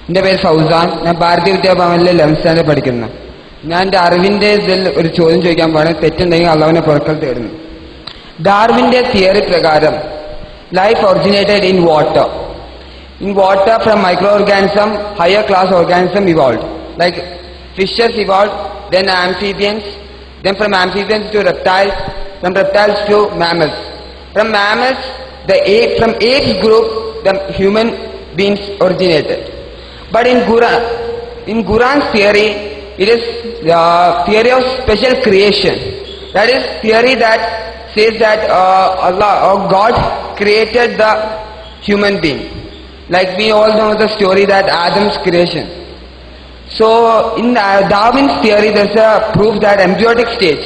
എന്റെ പേര് ഫൗസാൻ. ഞാൻ ഭാരതീയ വിദ്യാഭവനിലെ 11th സ്റ്റാൻഡേർഡ് പഠിക്കുന്നു. ഞാൻ എന്റെ അറിവിന്റെ ഇതിൽ ഒരു ചോദ്യം ചോദിക്കാൻ പാടില്ല. തെറ്റുണ്ടെങ്കിൽ അള്ളാഹുവിനെ പുറക്കൽ തേടുന്നു. ഡാർവിന്റെ തിയറി പ്രകാരം life originated in water. In water, from microorganism, higher class organism evolved. Like fishes evolved, then amphibians, then from amphibians to reptiles, from reptiles to mammals. From mammals, from apes group, the human beings originated. But in Quran's theory, it is the theory of special creation. That is theory that says that Allah or God created the human being. Like we all know the story that Adam's creation. So in Darwin's theory, there's a proof that embryonic stage.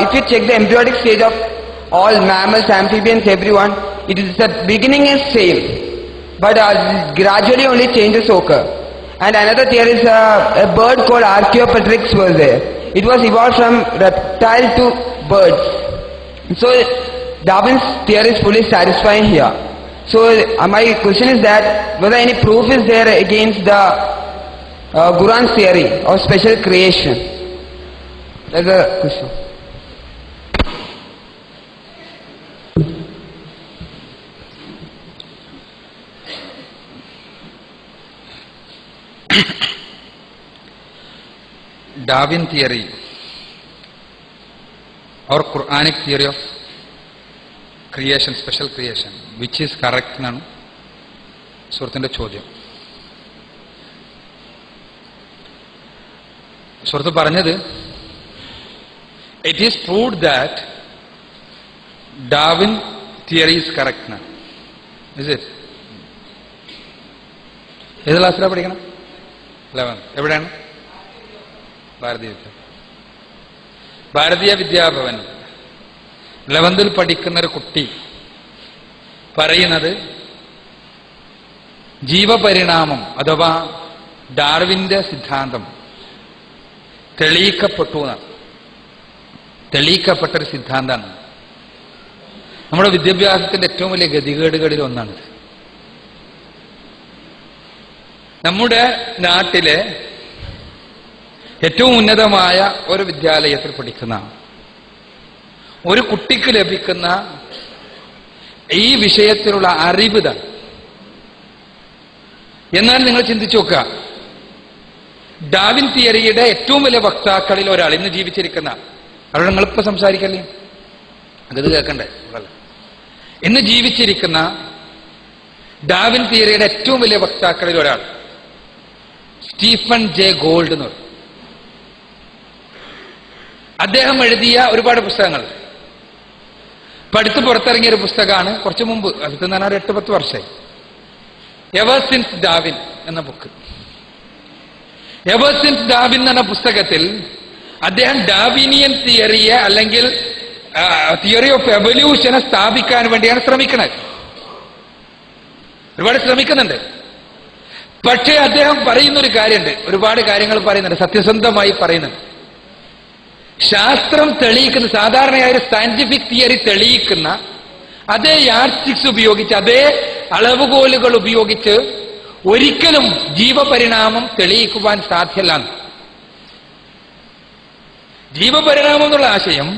If you check the embryonic stage of all mammals, amphibians, everyone, it is the beginning is same, but gradually only changes occur. And another theory is a bird called Archaeopteryx was there. It was evolved from reptile to birds. So Darwin's theory is fully satisfying here. So my question is that whether any proof is there against the Quran's theory of special creation? That's the question. Darwin theory or Quranic theory of creation, special creation, which is correct എന്നാണ് സുഹൃത്തിന്റെ ചോദ്യം. സുഹൃത്ത് പറഞ്ഞത് it is proved that Darwin theory is correct എന്നാണ്. Is it? ഏത് ക്ലാസ്സിലാണ് പഠിക്കണം? 11. എവിടെയാണ്? ഭാരതീയ വിദ്യാഭവൻ 11th പഠിക്കുന്ന ഒരു കുട്ടി പറയുന്നത് ജീവപരിണാമം അഥവാ ഡാർവിന്റെ സിദ്ധാന്തം തെളിയിക്കപ്പെട്ടൊരു സിദ്ധാന്തമാണ്. നമ്മുടെ വിദ്യാഭ്യാസത്തിന്റെ ഏറ്റവും വലിയ ഗതികേടുകളിൽ ഒന്നാണിത്. നമ്മുടെ നാട്ടിലെ ഏറ്റവും ഉന്നതമായ ഒരു വിദ്യാലയത്തിൽ പഠിക്കുന്ന ഒരു കുട്ടിക്ക് ലഭിക്കുന്ന ഈ വിഷയത്തിലുള്ള അറിവ് തന്നെ. എന്നാൽ നിങ്ങൾ ചിന്തിച്ചു നോക്കുക, ഡാർവിൻ തിയറിയുടെ ഏറ്റവും വലിയ വക്താക്കളിൽ ഒരാൾ ഇന്ന് ജീവിച്ചിരിക്കുന്ന, അവരോട് നിങ്ങളിപ്പോ സംസാരിക്കല്ലേ, അത് കേൾക്കണ്ടേ? ഇന്ന് ജീവിച്ചിരിക്കുന്ന ഡാർവിൻ തിയറിയുടെ ഏറ്റവും വലിയ വക്താക്കളിൽ ഒരാൾ സ്റ്റീഫൻ ജെ ഗോൾഡ് എന്ന് പറയും. അദ്ദേഹം എഴുതിയ ഒരുപാട് പുസ്തകങ്ങൾ പഠിത്ത് പുറത്തിറങ്ങിയ ഒരു പുസ്തകമാണ് കുറച്ചു മുമ്പ്, അടുത്ത് തന്നെ ഒരു 8-10 വർഷമായി, എവർ സിൻസ് ഡാർവിൻ എന്ന ബുക്ക്. എവർ സിൻസ് ഡാർവിൻ എന്ന പുസ്തകത്തിൽ അദ്ദേഹം ഡാർവിനിയൻ തിയറിയെ അല്ലെങ്കിൽ തിയറി ഓഫ് എവല്യൂഷനെ സ്ഥാപിക്കാൻ വേണ്ടിയാണ് ശ്രമിക്കുന്നത്. ഒരുപാട് ശ്രമിക്കുന്നുണ്ട്. പക്ഷേ അദ്ദേഹം പറയുന്നൊരു കാര്യമുണ്ട്, ഒരുപാട് കാര്യങ്ങൾ പറയുന്നുണ്ട്, സത്യസന്ധമായി പറയുന്നുണ്ട്. ശാസ്ത്രം തെളിയിക്കുന്ന, സാധാരണയായ ഒരു സയന്റിഫിക് തിയറി തെളിയിക്കുന്ന അതേ യാർഡ്സ്റ്റിക്സ് ഉപയോഗിച്ച്, അതേ അളവുകോലുകൾ ഉപയോഗിച്ച് ഒരിക്കലും ജീവപരിണാമം തെളിയിക്കുവാൻ സാധ്യമല്ല. ജീവപരിണാമം എന്നുള്ള ആശയം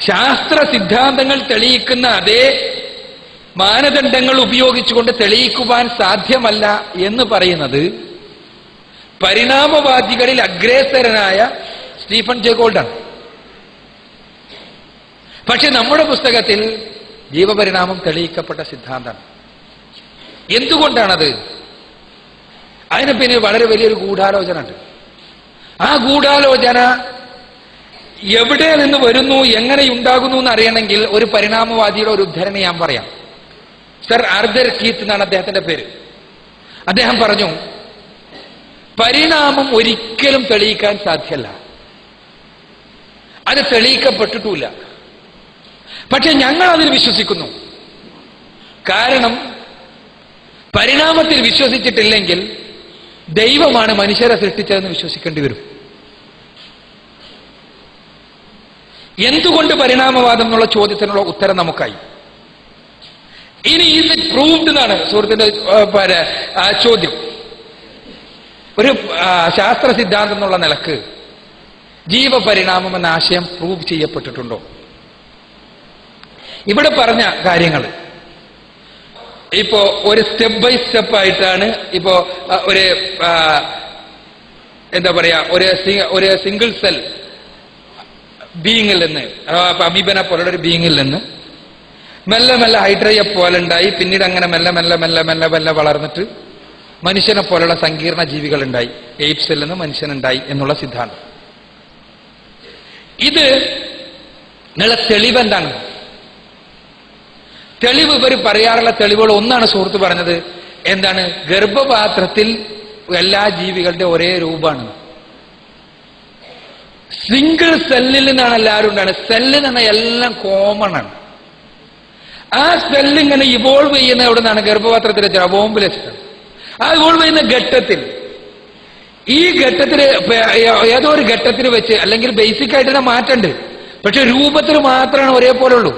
ശാസ്ത്ര സിദ്ധാന്തങ്ങൾ തെളിയിക്കുന്ന അതേ മാനദണ്ഡങ്ങൾ ഉപയോഗിച്ചുകൊണ്ട് തെളിയിക്കുവാൻ സാധ്യമല്ല എന്ന് പറയുന്നത് പരിണാമവാദികളിൽ അഗ്രേസരനായ സ്റ്റീഫൻ ജെ ഗോൾഡാണ്. പക്ഷെ നമ്മുടെ പുസ്തകത്തിൽ ജീവപരിണാമം തെളിയിക്കപ്പെട്ട സിദ്ധാന്തമാണ്. എന്തുകൊണ്ടാണത്? അതിന് പിന്നെ വളരെ വലിയൊരു ഗൂഢാലോചന ഉണ്ട്. ആ ഗൂഢാലോചന എവിടെ നിന്ന് വരുന്നു, എങ്ങനെയുണ്ടാകുന്നു എന്ന് അറിയണമെങ്കിൽ ഒരു പരിണാമവാദിയുടെ ഒരു ഉദ്ധരണി ഞാൻ പറയാം. സർ ആർതർ കീത്ത് എന്നാണ് അദ്ദേഹത്തിന്റെ പേര്. അദ്ദേഹം പറഞ്ഞു, പരിണാമം ഒരിക്കലും തെളിയിക്കാൻ സാധ്യമല്ല, അത് തെളിയിക്കപ്പെട്ടിട്ടില്ല. പക്ഷെ ഞങ്ങൾ അതിൽ വിശ്വസിക്കുന്നു. കാരണം പരിണാമത്തിൽ വിശ്വസിച്ചിട്ടില്ലെങ്കിൽ ദൈവമാണ് മനുഷ്യരെ സൃഷ്ടിച്ചതെന്ന് വിശ്വസിക്കേണ്ടി വരും. എന്തുകൊണ്ട് പരിണാമവാദം എന്നുള്ള ചോദ്യത്തിനുള്ള ഉത്തരം നമുക്കായി. ഇനി ഇത് പ്രൂവ്ഡ് എന്നാണ് സുഹൃത്തിന്റെ ചോദ്യം. ഒരു ശാസ്ത്ര സിദ്ധാന്തം എന്നുള്ള നിലക്ക് ജീവപരിണാമം എന്ന ആശയം പ്രൂവ് ചെയ്യപ്പെട്ടിട്ടുണ്ടോ? ഇവിടെ പറഞ്ഞ കാര്യങ്ങൾ ഇപ്പോ ഒരു സ്റ്റെപ്പ് ബൈ സ്റ്റെപ്പ് ആയിട്ടാണ്. ഇപ്പോ ഒരു എന്താ പറയാ, ഒരു സിംഗിൾ സെൽ ബീയിങ്ങിൽ നിന്ന്, അമീബനെ പോലുള്ള ഒരു ബീയിങ്ങിൽ നിന്ന് മെല്ലെ മെല്ലെ ഹൈഡ്രയെ പോലെ ഉണ്ടായി, പിന്നീട് അങ്ങനെ മെല്ലെ മെല്ലെ മെല്ലെ മെല്ലെ മെല്ലെ വളർന്നിട്ട് മനുഷ്യനെ പോലുള്ള സങ്കീർണ ജീവികൾ ഉണ്ടായി, എയ്പ്സിൽ നിന്ന് മനുഷ്യനുണ്ടായി എന്നുള്ള സിദ്ധാന്തം. ഇത് നിങ്ങളെ തെളിവ് എന്താണ്? തെളിവ് ഇവർ പറയാറുള്ള തെളിവുകൾ ഒന്നാണ് സുഹൃത്ത് പറഞ്ഞത്. എന്താണ്? ഗർഭപാത്രത്തിൽ എല്ലാ ജീവികളുടെ ഒരേ രൂപമാണ്. സിംഗിൾ സെല്ലിൽ നിന്നാണ് എല്ലാവരും ഉണ്ടാകുന്നത്. സെല്ലിൽ നിന്ന് എല്ലാം കോമൺ ആണ്. ആ സെല്ല് ഇങ്ങനെ ഇവോൾവ് ചെയ്യുന്ന എവിടെ നിന്നാണ്? ഗർഭപാത്രത്തിൽ വെച്ചാൽ ബോംബിൽ വെച്ചിട്ടാണ്. ആ ഇവോൾവ് ചെയ്യുന്ന ഘട്ടത്തിൽ, ഈ ഘട്ടത്തിൽ ഏതോ ഒരു ഘട്ടത്തിൽ വെച്ച്, അല്ലെങ്കിൽ ബേസിക് ആയിട്ട് മാറ്റമുണ്ട്, പക്ഷെ രൂപത്തിൽ മാത്രമാണ് ഒരേപോലെ ഉള്ളൂ.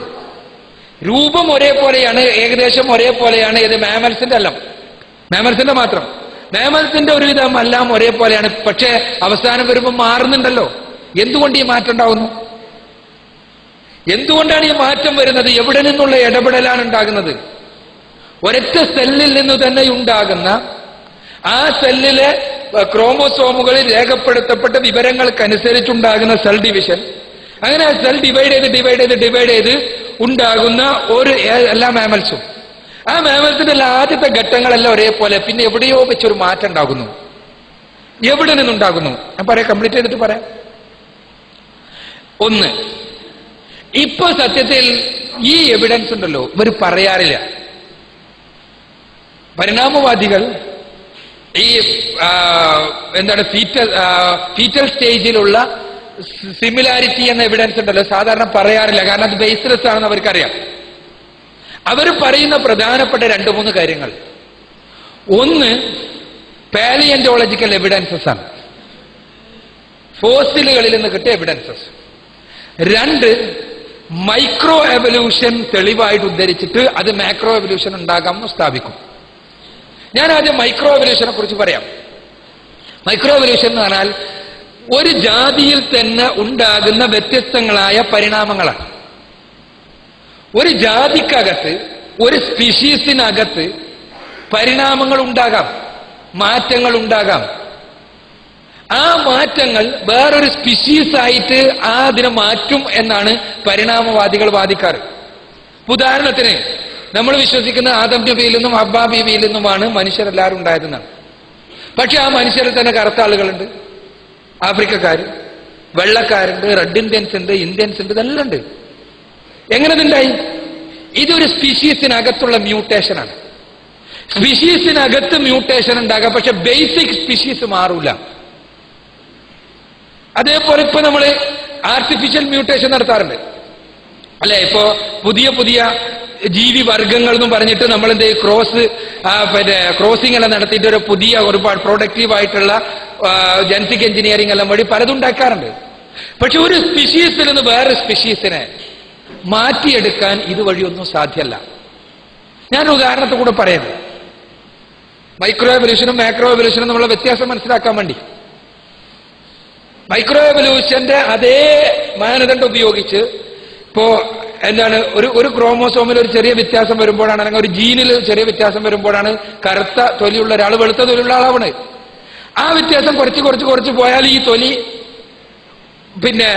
രൂപം ഒരേപോലെയാണ്, ഏകദേശം ഒരേപോലെയാണ്. ഇത് മാമൽസിന്റെ അല്ല, മാമൽസിന്റെ മാത്രം. മാമൽസിന്റെ ഒരുവിധം എല്ലാം ഒരേപോലെയാണ്, പക്ഷെ അവസാനം വരുമ്പോൾ മാറുന്നുണ്ടല്ലോ. എന്തുകൊണ്ട് ഈ മാറ്റം ഉണ്ടാകുന്നു? എന്തുകൊണ്ടാണ് ഈ മാറ്റം വരുന്നത്? എവിടെ നിന്നുള്ള ഇടപെടലാണ് ഉണ്ടാകുന്നത്? ഒരൊറ്റ സെല്ലിൽ നിന്ന് തന്നെ ഉണ്ടാകുന്ന, ആ സെല്ലിലെ ക്രോമോസോമുകളിൽ രേഖപ്പെടുത്തപ്പെട്ട വിവരങ്ങൾക്കനുസരിച്ചുണ്ടാകുന്ന സെൽ ഡിവിഷൻ, അങ്ങനെ സെൽ ഡിവൈഡ് ചെയ്ത് ഉണ്ടാകുന്ന ഒരു എല്ലാ മാമൽസും, ആ മാമൽസിന്റെ ആദ്യത്തെ ഘട്ടങ്ങളെല്ലാം ഒരേപോലെ, പിന്നെ എവിടെയോ വെച്ചൊരു മാറ്റം ഉണ്ടാകുന്നു. എവിടെ നിന്നുണ്ടാകുന്നു? ഞാൻ പറയാം, കംപ്ലീറ്റ് ചെയ്തിട്ട് പറയാം. ഒന്ന്, ഇപ്പൊ സത്യത്തിൽ ഈ എവിഡൻസ് ഉണ്ടല്ലോ, ഇവർ പറയാറില്ല. പരിണാമവാദികൾ ഈ എന്താണ് ഫീറ്റൽ സ്റ്റേജിലുള്ള സിമിലാരിറ്റി എന്ന എവിഡൻസ് ഉണ്ടല്ലോ സാധാരണ പറയാറില്ല. കാരണം അത് ബേസ്ലെസ് ആണെന്ന് അവർക്കറിയാം. അവർ പറയുന്ന പ്രധാനപ്പെട്ട 2-3 കാര്യങ്ങൾ. ഒന്ന്, പാലിയന്റോളജിക്കൽ എവിഡൻസസ് ആണ്, ഫോസിലുകളിൽ നിന്ന് കിട്ടിയ എവിഡൻസസ്. 2, മൈക്രോ എവല്യൂഷൻ തെളിവായിട്ട് ഉദ്ധരിച്ചിട്ട് അത് മാക്രോ എവല്യൂഷൻ ഉണ്ടാകാമെന്ന് സ്ഥാപിക്കും. ഞാൻ ആദ്യം മൈക്രോ എവല്യൂഷനെ കുറിച്ച് പറയാം. മൈക്രോ എവല്യൂഷൻ എന്ന് പറഞ്ഞാൽ ഒരു ജാതിയിൽ തന്നെ ഉണ്ടാകുന്ന വ്യത്യസ്തങ്ങളായ പരിണാമങ്ങളാണ്. ഒരു ജാതിക്കകത്ത്, ഒരു സ്പീഷീസിനകത്ത് പരിണാമങ്ങൾ ഉണ്ടാകാം, മാറ്റങ്ങൾ ഉണ്ടാകാം. ആ മാറ്റങ്ങൾ വേറൊരു സ്പീഷീസായിട്ട് അതിനെ മാറ്റും എന്നാണ് പരിണാമവാദികൾ വാദിക്കാറ്. ഉദാഹരണത്തിന്, നമ്മൾ വിശ്വസിക്കുന്ന ആദം നബിയിൽ നിന്നും ഹവ്വ ബീവിയിൽ നിന്നുമാണ് മനുഷ്യരെല്ലാവരും ഉണ്ടായതെന്നാണ്. പക്ഷെ ആ മനുഷ്യരിൽ തന്നെ കറുത്ത ആളുകളുണ്ട്, ആഫ്രിക്കക്കാർ, വെള്ളക്കാരുണ്ട്, റെഡ് ഇന്ത്യൻസ് ഉണ്ട്, ഇന്ത്യൻസ് ഉണ്ട്, ഇതെല്ലാം ഉണ്ട്. എങ്ങനെ ഇതുണ്ടായി? ഇതൊരു സ്പീഷീസിനകത്തുള്ള മ്യൂട്ടേഷനാണ്. സ്പീഷീസിനകത്ത് മ്യൂട്ടേഷൻ ഉണ്ടാകാം, പക്ഷെ ബേസിക് സ്പീഷീസ് മാറൂല. അതേപോലെ ഇപ്പൊ നമ്മൾ ആർട്ടിഫിഷ്യൽ മ്യൂട്ടേഷൻ നടത്താറുണ്ട് അല്ലെ? ഇപ്പോ പുതിയ പുതിയ ജീവി വർഗങ്ങൾ എന്നും പറഞ്ഞിട്ട് നമ്മൾ എന്ത് ക്രോസിംഗ് എല്ലാം നടത്തിയിട്ട് ഒരു പുതിയ ഒരുപാട് പ്രൊഡക്റ്റീവ് ആയിട്ടുള്ള ജനറ്റിക് എഞ്ചിനീയറിംഗ് എല്ലാം വഴി പലതും ഉണ്ടാക്കാറുണ്ട്. പക്ഷെ ഒരു സ്പീഷീസിൽ നിന്ന് വേറെ സ്പീഷീസിനെ മാറ്റിയെടുക്കാൻ ഇതുവഴിയൊന്നും സാധ്യമല്ല. ഞാനൊരു ഉദാഹരണത്തിൽ കൂടെ പറയുന്നത്, മൈക്രോ എവല്യൂഷനും മാക്രോ എവല്യൂഷനും നമ്മളെ വ്യത്യാസം മനസ്സിലാക്കാൻ വേണ്ടി. മൈക്രോ എവല്യൂഷന്റെ അതേ മാനദണ്ഡം ഉപയോഗിച്ച് ഇപ്പോ എന്താണ് ഒരു ക്രോമോസോമിൽ ഒരു ചെറിയ വ്യത്യാസം വരുമ്പോഴാണ്, അല്ലെങ്കിൽ ഒരു ജീനിൽ ചെറിയ വ്യത്യാസം വരുമ്പോഴാണ് കറുത്ത തൊലിയുള്ള ഒരാൾ വെളുത്ത തൊലിയുള്ള ആളാവണ്. ആ വ്യത്യാസം കുറച്ച് പോയാൽ ഈ തൊലി പിന്നെ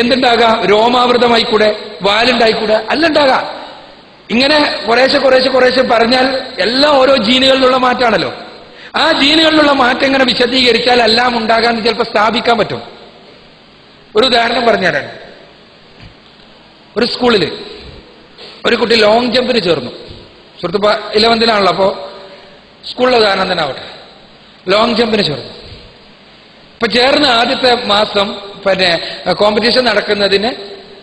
എന്തുണ്ടാകാം? രോമാവൃതമായിക്കൂടെ, വാലുണ്ടായിക്കൂടെ, അല്ല ഉണ്ടാകാം. ഇങ്ങനെ കുറേശ്ശെ പറഞ്ഞാൽ എല്ലാം ഓരോ ജീനുകളിലുള്ള മാറ്റാണല്ലോ. ആ ജീനുകളിലുള്ള മാറ്റം ഇങ്ങനെ വിശദീകരിച്ചാൽ എല്ലാം ഉണ്ടാകാൻ ചിലപ്പോൾ സ്ഥാപിക്കാൻ പറ്റും. ഒരു ഉദാഹരണം പറഞ്ഞുതരാൻ. ഒരു സ്കൂളിൽ ഒരു കുട്ടി ലോങ് ജമ്പിന് ചേർന്നു. സുഹൃത്ത് 11th അപ്പോ സ്കൂളിലെ ഉദാഹരണം തന്നെ ആവട്ടെ. ലോങ് ജമ്പിന് ചേർന്നു. ഇപ്പൊ ചേർന്ന് ആദ്യത്തെ മാസം പിന്നെ കോമ്പറ്റീഷൻ നടക്കുന്നതിന്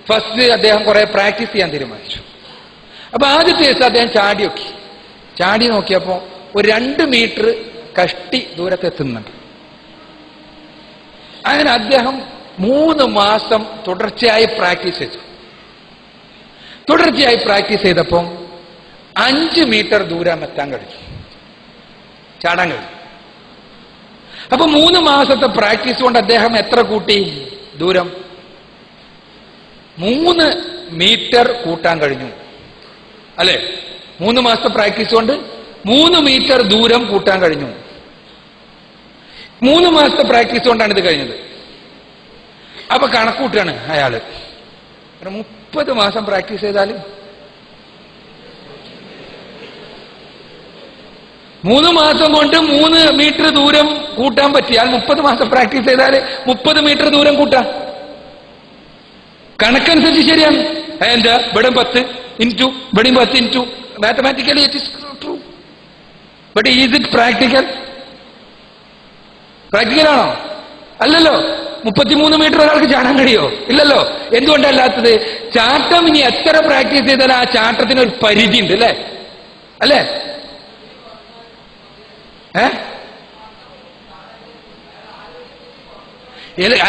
ഫസ്റ്റ് അദ്ദേഹം കുറെ പ്രാക്ടീസ് ചെയ്യാൻ തീരുമാനിച്ചു. അപ്പൊ ആദ്യത്തെ ദിവസം അദ്ദേഹം ചാടി നോക്കിയപ്പോ ഒരു 2 മീറ്റർ കഷ്ടി ദൂരത്തെത്തുന്നുണ്ട്. അങ്ങനെ അദ്ദേഹം 3 മാസം തുടർച്ചയായി പ്രാക്ടീസ് ചെയ്തു. തുടർച്ചയായി പ്രാക്ടീസ് ചെയ്തപ്പം 5 മീറ്റർ ദൂരം എത്താൻ കഴിഞ്ഞു, ചാടാൻ കഴിഞ്ഞു. അപ്പൊ 3 മാസത്തെ പ്രാക്ടീസ് കൊണ്ട് അദ്ദേഹം എത്ര കൂട്ടി ദൂരം? 3 മീറ്റർ കൂട്ടാൻ കഴിഞ്ഞു, അല്ലെ? 3 മാസത്തെ പ്രാക്ടീസ് കൊണ്ട് 3 മീറ്റർ ദൂരം കൂട്ടാൻ കഴിഞ്ഞു. 3 മാസത്തെ പ്രാക്ടീസ് കൊണ്ടാണ് ഇത് കഴിഞ്ഞത്. അപ്പൊ കണക്കൂട്ടാണ് അയാള്. 30 മാസം പ്രാക്ടീസ് ചെയ്താൽ 3 മാസം കൊണ്ട് 3 മീറ്റർ ദൂരം കൂട്ടാൻ പറ്റിയാൽ 30 മാസം പ്രാക്ടീസ് ചെയ്താൽ 30 മീറ്റർ ദൂരം കൂട്ടാം. കണക്കനുസരിച്ച് ശരിയാണ്. എന്താ ഇവിടെ 10 ഇൻറ്റു ഇവിടെയും 10 into mathematically it is true. But is it practical? പ്രാക്ടിക്കലാണോ? അല്ലല്ലോ. 33 മീറ്റർ ഒരാൾക്ക് ചാടാൻ കഴിയോ? ഇല്ലല്ലോ. എന്തുകൊണ്ടല്ലാത്തത്? ചാട്ടം ഇനി എത്ര പ്രാക്ടീസ് ചെയ്താൽ ആ ചാട്ടത്തിന് ഒരു പരിധി ഉണ്ട്, അല്ലേ? അല്ലേ?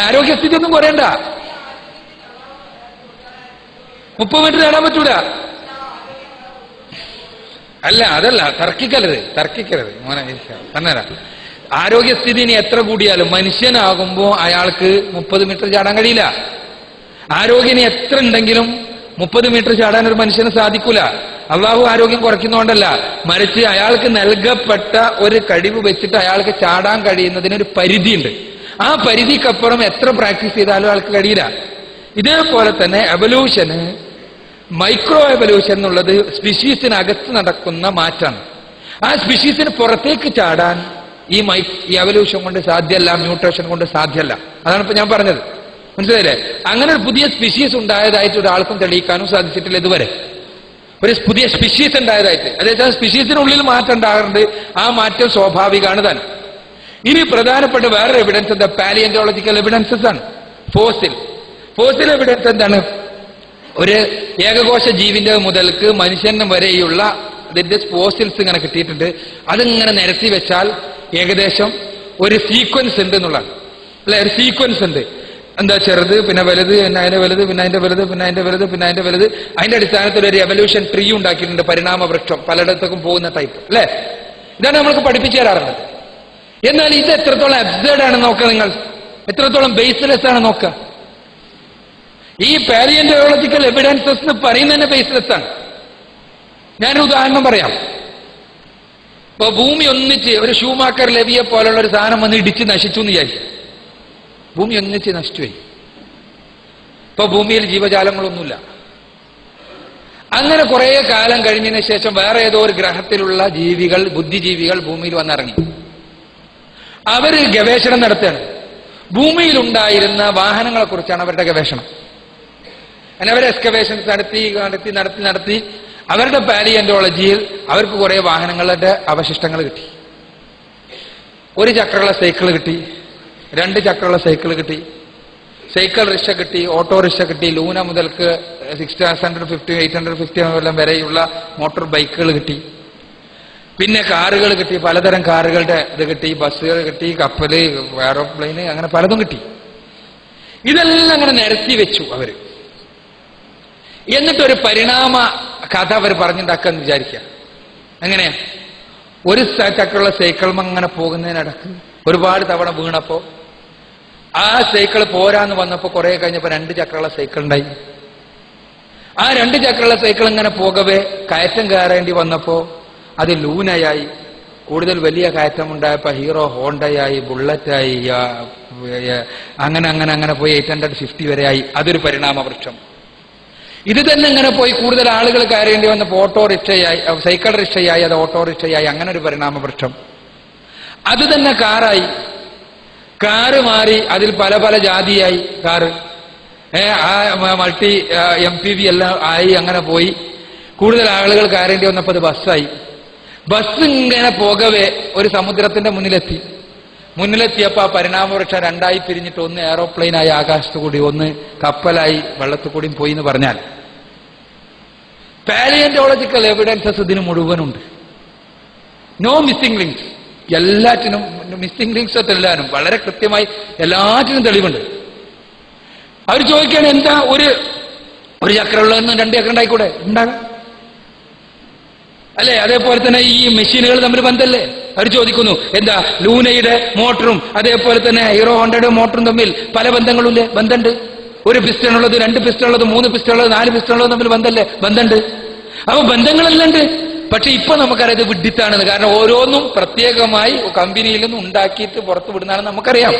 ആരോഗ്യസ്ഥിതി ഒന്നും കുറയണ്ട. 30 മീറ്റർ ചാടാൻ പറ്റൂല. അല്ല, അതല്ല, തർക്കിക്കരുത് മോനെ. തന്നേരാ. ആരോഗ്യസ്ഥിതി ഇനി എത്ര കൂടിയാലും മനുഷ്യനാകുമ്പോ അയാൾക്ക് 30 മീറ്റർ ചാടാൻ കഴിയില്ല. ആരോഗ്യം ഇനി എത്ര ഉണ്ടെങ്കിലും 30 മീറ്റർ ചാടാൻ ഒരു മനുഷ്യന് സാധിക്കൂല. അള്ളാഹു ആരോഗ്യം കുറയ്ക്കുന്നതുകൊണ്ടല്ല, മറിച്ച് അയാൾക്ക് നൽകപ്പെട്ട ഒരു കഴിവ് വെച്ചിട്ട് അയാൾക്ക് ചാടാൻ കഴിയുന്നതിനൊരു പരിധിയുണ്ട്. ആ പരിധിക്കപ്പുറം എത്ര പ്രാക്ടീസ് ചെയ്താലും അയാൾക്ക് കഴിയില്ല. ഇതേപോലെ തന്നെ എവല്യൂഷന്, മൈക്രോ എവല്യൂഷൻ എന്നുള്ളത് സ്പീഷീസിനകത്ത് നടക്കുന്ന മാറ്റാണ്. ആ സ്പീഷീസിന് പുറത്തേക്ക് ചാടാൻ ഈ എവല്യൂഷൻ കൊണ്ട് സാധ്യമല്ല, മ്യൂട്ടേഷൻ കൊണ്ട് സാധ്യമല്ല. അതാണ് ഇപ്പൊ ഞാൻ പറഞ്ഞത്. മനസ്സിലായില്ലേ? അങ്ങനെ ഒരു പുതിയ സ്പീഷീസ് ഉണ്ടായതായിട്ട് ഒരാൾക്കും തെളിയിക്കാനും സാധിച്ചിട്ടില്ല ഇതുവരെ. ഒരു പുതിയ സ്പീഷീസ് ഉണ്ടായതായിട്ട്. അതേസമയം സ്പീഷീസിനുള്ളിൽ മാറ്റം ഉണ്ടാകുന്നുണ്ട്. ആ മാറ്റം സ്വാഭാവികമാണ് താൻ. ഇനി പ്രധാനപ്പെട്ട വേറൊരു എവിഡൻസ് എന്താ? പാലിയന്റോളജിക്കൽ എവിഡൻസസ് ആണ്. ഫോസിൽ എവിഡൻസ് എന്താണ്? ഒരു ഏകകോശ ജീവിന്റെ മുതൽക്ക് മനുഷ്യന് വരെയുള്ള അതിന്റെ ഫോസിൽസ് ഇങ്ങനെ കിട്ടിയിട്ടുണ്ട്. അതിങ്ങനെ നിരത്തി വെച്ചാൽ ഏകദേശം ഒരു സീക്വൻസ് ഉണ്ട് എന്നുള്ളതാണ്, അല്ലെ? ഒരു സീക്വൻസ് ഉണ്ട്. എന്താ? ചെറുത്, പിന്നെ വലുത്, പിന്നെ അതിന്റെ വലുത്, പിന്നെ അതിന്റെ വലുത്, പിന്നെ അതിന്റെ വലുത്, പിന്നെ അതിന്റെ വലുത്. അതിന്റെ അടിസ്ഥാനത്തിൽ ഒരു എവല്യൂഷൻ ട്രീ ഉണ്ടാക്കിയിട്ടുണ്ട്. പരിണാമ വൃക്ഷം പലയിടത്തേക്കും പോകുന്ന ടൈപ്പ്, അല്ലെ? ഇതാണ് നമ്മൾക്ക് പഠിപ്പിച്ചു തരാറുള്ളത്. എന്നാൽ ഇത് എത്രത്തോളം അബ്സേർഡ് ആണ് നോക്കുക നിങ്ങൾ, എത്രത്തോളം ബേസ്ലെസ് ആണ് നോക്കുക. ഈ പാലിയന്റോളജിക്കൽ എവിഡൻസസ് എന്ന് പറയുന്നതന്നെ ബേസ്ലെസ് ആണ്. ഞാനൊരു ഉദാഹരണം പറയാം. ഇപ്പൊ ഭൂമി ഒന്നിച്ച് ഒരു ഷൂമാക്കർ ലെവിയെ പോലുള്ള ഒരു സാധനം വന്ന് ഇടിച്ച് നശിച്ചു എന്ന് വിചാരിക്കും. ഭൂമി ഒന്നിച്ച് നശിച്ചുപോയി. ഇപ്പൊ ഭൂമിയിൽ ജീവജാലങ്ങളൊന്നുമില്ല. അങ്ങനെ കുറെ കാലം കഴിഞ്ഞതിന് ശേഷം വേറെ ഏതോ ഒരു ഗ്രഹത്തിലുള്ള ജീവികൾ, ബുദ്ധിജീവികൾ ഭൂമിയിൽ വന്നിറങ്ങി. അവര് ഗവേഷണം നടത്തുകയാണ്. ഭൂമിയിലുണ്ടായിരുന്ന വാഹനങ്ങളെ കുറിച്ചാണ് അവരുടെ ഗവേഷണം. അങ്ങനെ അവർ എക്സ്കവേഷൻസ് നടത്തി അവരുടെ പാലിയന്റോളജിയിൽ അവർക്ക് കുറെ വാഹനങ്ങളുടെ അവശിഷ്ടങ്ങൾ കിട്ടി. 1 ചക്രമുള്ള സൈക്കിൾ കിട്ടി, 2 ചക്രമുള്ള സൈക്കിൾ കിട്ടി, സൈക്കിൾ റിക്ഷ കിട്ടി, ഓട്ടോറിക്ഷ കിട്ടി, ലൂന മുതൽക്ക് 650, 850 വരെയുള്ള മോട്ടോർ ബൈക്കുകൾ കിട്ടി. പിന്നെ കാറുകൾ കിട്ടി, പലതരം കാറുകളുടെ ഇത് കിട്ടി, ബസ്സുകൾ കിട്ടി, കപ്പല്, എയറോപ്ലെയിന്, അങ്ങനെ പലതും കിട്ടി. ഇതെല്ലാം അങ്ങനെ നിരത്തി വെച്ചു അവര്. എന്നിട്ടൊരു പരിണാമ കഥ അവർ പറഞ്ഞുണ്ടാക്കാന്ന് വിചാരിക്കുക. എങ്ങനെയാ? 1 ചക്രമുള്ള സൈക്കിൾ അങ്ങനെ പോകുന്നതിനിടക്ക് ഒരുപാട് തവണ വീണപ്പോ ആ സൈക്കിൾ പോരാന്ന് വന്നപ്പോ കുറെ കഴിഞ്ഞപ്പോ 2 ചക്രമുള്ള സൈക്കിൾ ഉണ്ടായി. ആ 2 ചക്രമുള്ള സൈക്കിൾ ഇങ്ങനെ പോകവേ കയറ്റം കയറേണ്ടി വന്നപ്പോ അത് ലൂനയായി. കൂടുതൽ വലിയ കയറ്റം ഉണ്ടായപ്പോ ഹീറോ ഹോണ്ടയായി, ബുള്ളറ്റായി, അങ്ങനെ പോയി 850 വരെയായി. അതൊരു പരിണാമ വൃക്ഷം. ഇത് തന്നെ ഇങ്ങനെ പോയി കൂടുതൽ ആളുകൾ കയറേണ്ടി വന്നപ്പോൾ ഓട്ടോറിക്ഷയായി, സൈക്കിൾ റിക്ഷയായി, അത് ഓട്ടോറിക്ഷയായി, അങ്ങനെ ഒരു പരിണാമ വൃക്ഷം. അത് തന്നെ കാറായി. കാറ് മാറി അതിൽ പല പല ജാതിയായി കാറ്. മൾട്ടി MPV എല്ലാം ആയി. അങ്ങനെ പോയി കൂടുതൽ ആളുകൾ കയറേണ്ടി വന്നപ്പോൾ അത് ബസ്സായി. ബസ് ഇങ്ങനെ പോകവേ ഒരു സമുദ്രത്തിന്റെ മുന്നിലെത്തിയപ്പോ ആ പരിണാമവൃക്ഷം 2ആയി പിരിഞ്ഞിട്ട് ഒന്ന് എയറോപ്ലെയിനായി ആകാശത്തു കൂടി, ഒന്ന് കപ്പലായി വെള്ളത്തു കൂടിയും പോയി എന്ന് പറഞ്ഞാൽ പാലിയന്റോളജിക്കൽ എവിഡൻസസ് ഇതിന് മുഴുവനുണ്ട്. No missing links. എല്ലാറ്റിനും മിസ്സിംഗ് ലിങ്ക്സ് എല്ലാവരും വളരെ കൃത്യമായി എല്ലാറ്റിനും തെളിവുണ്ട്. അവർ ചോദിക്കുകയാണ്, എന്താ ഒരു ചക്രമുള്ളതെന്ന് 2 ചക്രം ഉണ്ടായിക്കൂടെ? ഉണ്ടാകാം. അല്ലെ? അതേപോലെ തന്നെ ഈ മെഷീനുകൾ തമ്മിൽ ബന്ധമല്ലേ? അവർ ചോദിക്കുന്നു, എന്താ ലൂനയുടെ മോട്ടറും അതേപോലെ തന്നെ ഹീറോ ഹോണ്ടയുടെ മോട്ടറും തമ്മിൽ പല ബന്ധങ്ങളുമില്ലേ? ബന്ധമുണ്ട്. ഒരു പിസ്റ്റൺ ഉള്ളത്, 2 പിസ്റ്റൺ ഉള്ളത്, 3 പിസ്റ്റൺ ഉള്ളത്, 4 പിസ്റ്റൺ ഉള്ളത് തമ്മിൽ ബന്ധമല്ലേ? ബന്ധമുണ്ട്. അപ്പൊ ബന്ധങ്ങളെല്ലാം ഉണ്ട്. പക്ഷെ ഇപ്പൊ നമുക്കറിയാം ഇത് വിഡ്ഢിത്താണെന്ന്. കാരണം ഓരോന്നും പ്രത്യേകമായി കമ്പനിയിൽ നിന്ന് ഉണ്ടാക്കിയിട്ട് പുറത്തു വിടുന്നതാണെന്ന് നമുക്കറിയാം.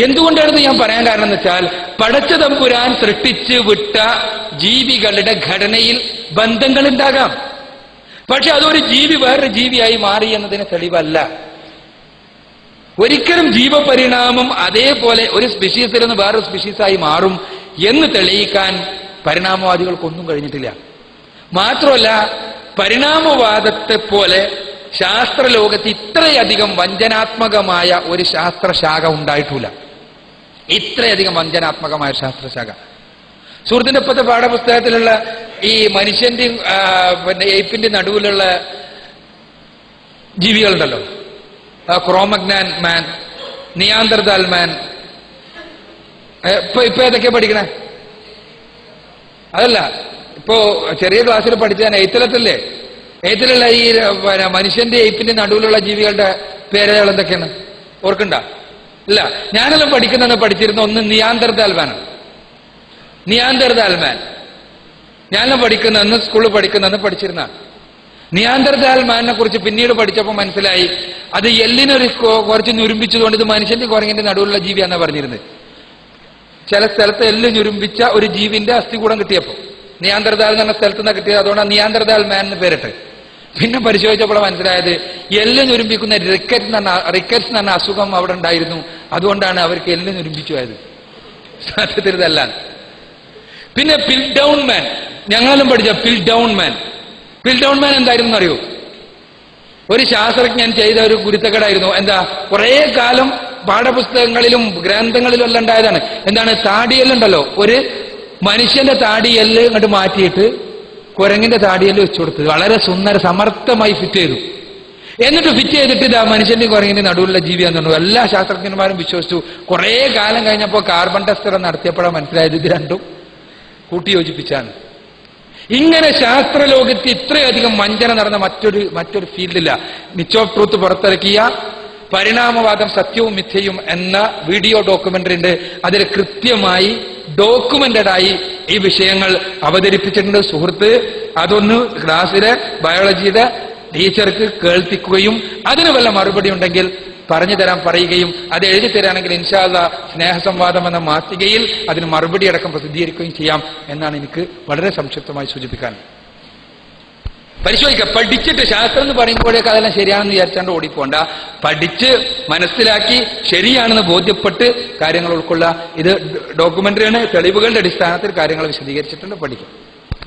എന്തുകൊണ്ടാണെന്ന് ഞാൻ പറയാൻ കാരണം എന്ന് വെച്ചാൽ, പടച്ച തമ്പുരാൻ സൃഷ്ടിച്ച് വിട്ട ജീവികളുടെ ഘടനയിൽ ബന്ധങ്ങൾ ഉണ്ടാകാം. പക്ഷെ അതൊരു ജീവി വേറൊരു ജീവിയായി മാറി എന്നതിന് തെളിവല്ല. ഒരിക്കലും ജീവപരിണാമം അതേപോലെ ഒരു സ്പീഷീസിൽ നിന്ന് വേറൊരു സ്പീഷീസായി മാറും എന്ന് തെളിയിക്കാൻ പരിണാമവാദികൾക്കൊന്നും കഴിഞ്ഞിട്ടില്ല. മാത്രമല്ല, പരിണാമവാദത്തെ പോലെ ശാസ്ത്രലോകത്ത് ഇത്രയധികം വഞ്ചനാത്മകമായ ഒരു ശാസ്ത്രശാഖ ഉണ്ടായിട്ടില്ല. ഇത്രയധികം വഞ്ചനാത്മകമായ ശാസ്ത്രശാഖ. സുഹൃത്തിന്റെ ഇപ്പോഴത്തെ പാഠപുസ്തകത്തിലുള്ള ഈ മനുഷ്യന്റെയും പിന്നെ എയ്പ്പിന്റെ നടുവിലുള്ള ജീവികളുണ്ടല്ലോ, ക്രോമഗ്നാൻ മാൻ, നിയാന്തർദാൽ മാൻ, ഇപ്പൊ ഏതൊക്കെയാ പഠിക്കണേ? അതല്ല, ഇപ്പോ ചെറിയ ക്ലാസ്സിൽ പഠിച്ചാൽ എയ്ത്തിലത്തല്ലേ? എയ്ത്തിലുള്ള ഈ മനുഷ്യന്റെ എയ്പ്പിന്റെ നടുവിലുള്ള ജീവികളുടെ പേരുകൾ എന്തൊക്കെയാണ് ഓർക്കണ്ട? ഇല്ല, ഞാനെല്ലാം പഠിച്ചിരുന്ന ഒന്ന് നിയാന്തർദാൽ മാനാണ്. നിയാന്തർദാൽ മാൻ ഞാനെല്ലാം പഠിക്കുന്ന സ്കൂളിൽ പഠിക്കുന്ന പഠിച്ചിരുന്ന നിയാന്തർദാൽ മാനിനെ കുറിച്ച് പിന്നീട് പഠിച്ചപ്പോൾ മനസ്സിലായി, അത് എല്ലിനൊരു കുറച്ച് ഞുരുമ്പിച്ചതുകൊണ്ട് ഇത് മനുഷ്യന്റെ കുരങ്ങിന്റെ നടുവിലുള്ള ജീവിയാണെന്നാണ് പറഞ്ഞിരുന്നത്. ചില സ്ഥലത്ത് എല്ല് ഞുരുമ്പിച്ച ഒരു ജീവിന്റെ അസ്ഥികൂടം കിട്ടിയപ്പോൾ, നിയാന്തർദാൽ എന്ന് പറഞ്ഞ സ്ഥലത്ത് നിന്നാണ് കിട്ടിയത്. അതുകൊണ്ടാണ് നിയാന്തർദാൽ മാൻ എന്ന് പേരിട്ട്. പിന്നെ പരിശോധിച്ചപ്പോൾ മനസ്സിലായത് എല്ല് ഞുരുമ്പിക്കുന്ന റിക്കറ്റ്സ് എന്ന് പറഞ്ഞ അസുഖം അവിടെ ഉണ്ടായിരുന്നു. അതുകൊണ്ടാണ് അവർക്ക് എല്ല് ഞുരുമ്പിച്ചു പോയത്. സത്യത്തിൽ ഇതല്ല. പിന്നെ പിൽഡൗൺ മാൻ, ഞങ്ങളെല്ലാം പഠിച്ച പിൽഡൗൺ മാൻ. പിൽഡൗൺ മാൻ എന്തായിരുന്നു അറിയോ? ഒരു ശാസ്ത്രജ്ഞൻ ചെയ്ത ഒരു ഗുരുത്തക്കേടായിരുന്നു. എന്താ, കുറെ കാലം പാഠപുസ്തകങ്ങളിലും ഗ്രന്ഥങ്ങളിലും എല്ലാം ഉണ്ടായതാണ്. എന്താണ്, താടിയെല്ലുണ്ടല്ലോ, ഒരു മനുഷ്യന്റെ താടിയെല്ല് ഇങ്ങോട്ട് മാറ്റിയിട്ട് കുരങ്ങിന്റെ താടിയെല്ല് വെച്ചു കൊടുത്തത് വളരെ സമർത്ഥമായി ഫിറ്റ് ചെയ്തു. എന്നിട്ട് ഫിറ്റ് ചെയ്തിട്ട് ഇതാ മനുഷ്യന്റെ കുരങ്ങിന്റെ നടുവിലുള്ള ജീവിയാന്ന് പറഞ്ഞു. എല്ലാ ശാസ്ത്രജ്ഞന്മാരും വിശ്വസിച്ചു. കുറെ കാലം കഴിഞ്ഞപ്പോൾ കാർബൺ ടെസ്റ്റ് നടത്തിയപ്പോഴാണ് മനസ്സിലായത് ഇത് രണ്ടും കൂട്ടിയോജിപ്പിച്ചാണ്. ഇങ്ങനെ ശാസ്ത്രലോകത്ത് ഇത്രയധികം വഞ്ചന നടന്ന മറ്റൊരു ഫീൽഡില്ല. നിച്ച് ഓഫ് ട്രൂത്ത് പുറത്തിറക്കിയ പരിണാമവാദം സത്യവും മിഥ്യയും എന്ന വീഡിയോ ഡോക്യുമെന്ററി ഉണ്ട്. അതിൽ കൃത്യമായി ഡോക്യുമെന്റഡായി ഈ വിഷയങ്ങൾ അവതരിപ്പിച്ചിട്ടുണ്ട്. സുഹൃത്ത് അതൊന്ന് ക്ലാസ്സിലെ ബയോളജിയുടെ ടീച്ചർക്ക് കേൾപ്പിക്കുകയും അതിന് വല്ല മറുപടി ഉണ്ടെങ്കിൽ പറഞ്ഞു തരാൻ പറയുകയും അത് എഴുതി തരാണെങ്കിൽ ഇൻഷാ അല്ലാഹ് സ്നേഹസംവാദം എന്ന മാസികയിൽ അതിന് മറുപടി അടക്കം പ്രസിദ്ധീകരിക്കുകയും ചെയ്യാം എന്നാണ് എനിക്ക് വളരെ സംക്ഷിപ്തമായി സൂചിപ്പിക്കാൻ. പരിശോധിക്കുക. പഠിച്ചിട്ട് ശാസ്ത്രം എന്ന് പറയുമ്പോഴേക്ക് അതെല്ലാം ശരിയാണെന്ന് വിചാരിച്ചാണ്ട് ഓടിപ്പോണ്ട. പഠിച്ച് മനസ്സിലാക്കി ശരിയാണെന്ന് ബോധ്യപ്പെട്ട് കാര്യങ്ങൾ ഉൾക്കൊള്ളുക. ഇത് ഡോക്യുമെന്ററിയാണ്. തെളിവുകളുടെ അടിസ്ഥാനത്തിൽ കാര്യങ്ങൾ വിശദീകരിച്ചിട്ടുണ്ട്. പഠിക്കും.